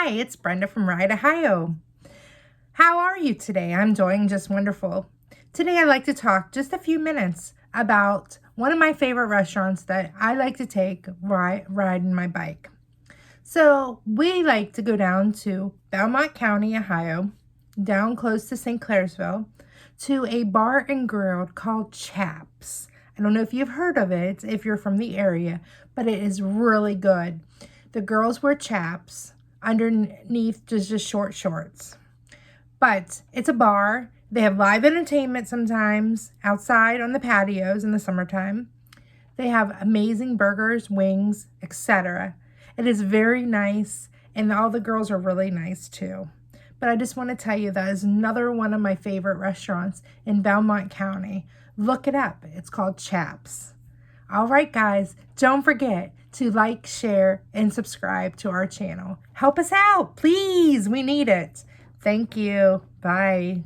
Hi, it's Brenda from Ride, Ohio. How are you today? I'm doing just wonderful. Today I'd like to talk just a few minutes about one of my favorite restaurants that I like to take riding my bike. So we like to go down to Belmont County, Ohio, down close to St. Clairsville, to a bar and grill called Chapz. I don't know if you've heard of it, if you're from the area, but it is really good. The girls wear chaps. Underneath just short shorts. But it's a bar. They have live entertainment sometimes outside on the patios in the summertime. They have amazing burgers, wings, etc. It is very nice, and all the girls are really nice too. But I just want to tell you that is another one of my favorite restaurants in Belmont County. Look it up. It's called Chapz. All right, guys, don't forget to like, share, and subscribe to our channel. Help us out, please. We need it. Thank you. Bye.